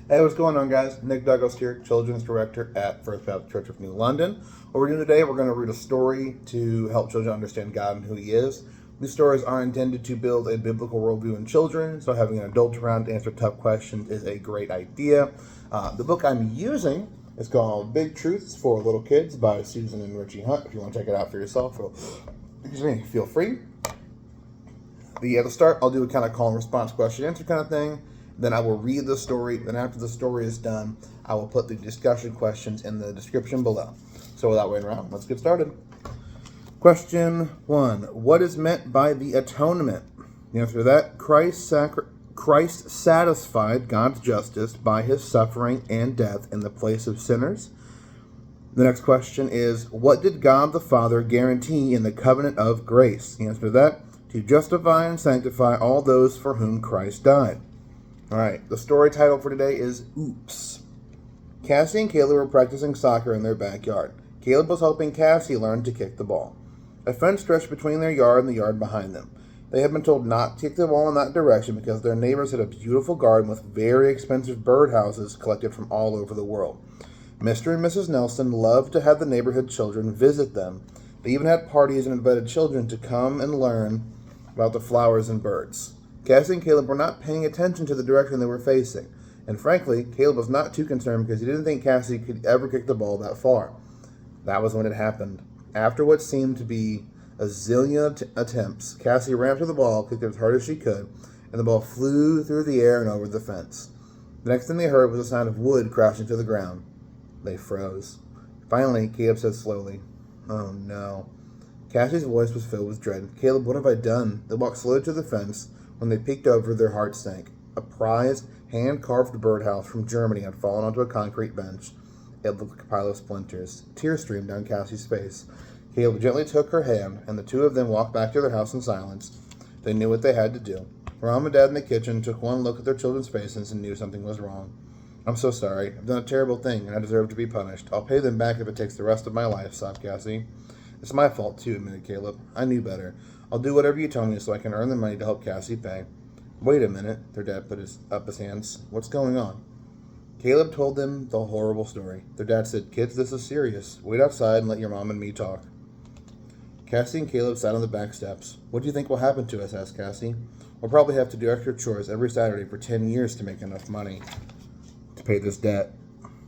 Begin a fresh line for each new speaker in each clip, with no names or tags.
Hey, what's going on, guys? Nick Douglas here, Children's Director at First Baptist Church of New London. What we're doing today, we're going to read a story to help children understand God and who He is. These stories are intended to build a biblical worldview in children, so having an adult around to answer tough questions is a great idea. The book I'm using is called Big Truths for Little Kids by Susan and Richie Hunt. If you want to check it out for yourself, feel free. At the start, I'll do a kind of call and response, question answer kind of thing. Then I will read the story. Then after the story is done, I will put the discussion questions in the description below. So without waiting around, let's get started. Question 1. What is meant by the atonement? The answer to that, Christ satisfied God's justice by His suffering and death in the place of sinners. The next question is, what did God the Father guarantee in the covenant of grace? The answer to that, to justify and sanctify all those for whom Christ died. All right, the story title for today is Oops. Cassie and Caleb were practicing soccer in their backyard. Caleb was helping Cassie learn to kick the ball. A fence stretched between their yard and the yard behind them. They had been told not to kick the ball in that direction because their neighbors had a beautiful garden with very expensive birdhouses collected from all over the world. Mr. and Mrs. Nelson loved to have the neighborhood children visit them. They even had parties and invited children to come and learn about the flowers and birds. Cassie and Caleb were not paying attention to the direction they were facing, and frankly, Caleb was not too concerned because he didn't think Cassie could ever kick the ball that far. That was when it happened. After what seemed to be a zillion attempts, Cassie ran up to the ball, kicked it as hard as she could, and the ball flew through the air and over the fence. The next thing they heard was the sound of wood crashing to the ground. They froze. Finally, Caleb said slowly, "Oh no." Cassie's voice was filled with dread. "Caleb, what have I done?" They walked slowly to the fence. When they peeked over, their hearts sank. A prized, hand-carved birdhouse from Germany had fallen onto a concrete bench. It looked like a pile of splinters. Tears streamed down Cassie's face. Caleb gently took her hand, and the two of them walked back to their house in silence. They knew what they had to do. Mom and Dad in the kitchen took one look at their children's faces and knew something was wrong. "I'm so sorry. I've done a terrible thing, and I deserve to be punished. I'll pay them back if it takes the rest of my life," sobbed Cassie. "It's my fault, too," admitted Caleb. "I knew better. I'll do whatever you tell me so I can earn the money to help Cassie pay." "Wait a minute," their dad put up his hands. "What's going on?" Caleb told them the horrible story. Their dad said, "Kids, this is serious. Wait outside and let your mom and me talk." Cassie and Caleb sat on the back steps. "What do you think will happen to us?" asked Cassie. "We'll probably have to do extra chores every Saturday for 10 years to make enough money to pay this debt,"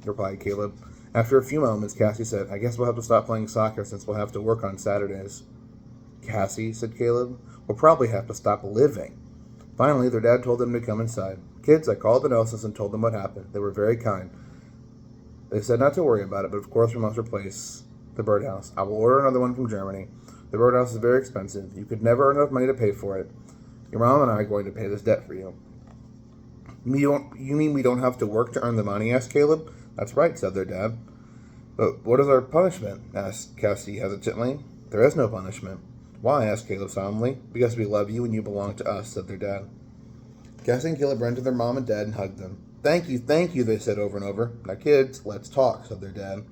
replied Caleb. After a few moments, Cassie said, "I guess we'll have to stop playing soccer since we'll have to work on Saturdays." "Cassie," said Caleb, "we'll probably have to stop living." Finally, their dad told them to come inside. "Kids, I called the Nelsons and told them what happened. They were very kind. They said not to worry about it, but of course we must replace the birdhouse. I will order another one from Germany. The birdhouse is very expensive. You could never earn enough money to pay for it. Your mom and I are going to pay this debt for you." You mean we don't have to work to earn the money?" asked Caleb. "That's right," said their dad. "But what is our punishment?" asked Cassie hesitantly. "There is no punishment." "Why?" asked Caleb solemnly. "Because we love you and you belong to us," said their dad. Cassie and Caleb ran to their mom and dad and hugged them. Thank you, they said over and over. "Now, kids, let's talk," said their dad.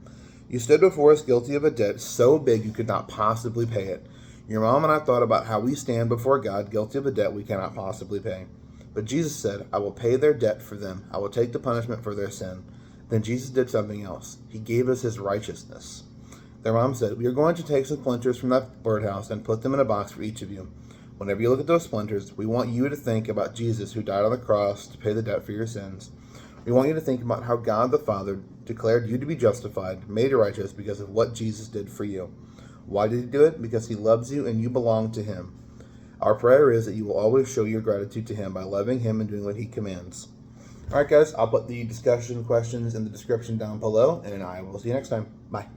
"You stood before us guilty of a debt so big you could not possibly pay it. Your mom and I thought about how we stand before God guilty of a debt we cannot possibly pay. But Jesus said, 'I will pay their debt for them. I will take the punishment for their sin.' Then Jesus did something else. He gave us His righteousness." Their mom said, "We are going to take some splinters from that birdhouse and put them in a box for each of you. Whenever you look at those splinters, we want you to think about Jesus who died on the cross to pay the debt for your sins. We want you to think about how God the Father declared you to be justified, made righteous because of what Jesus did for you. Why did He do it? Because He loves you and you belong to Him. Our prayer is that you will always show your gratitude to Him by loving Him and doing what He commands." All right, guys, I'll put the discussion questions in the description down below, and I will see you next time. Bye.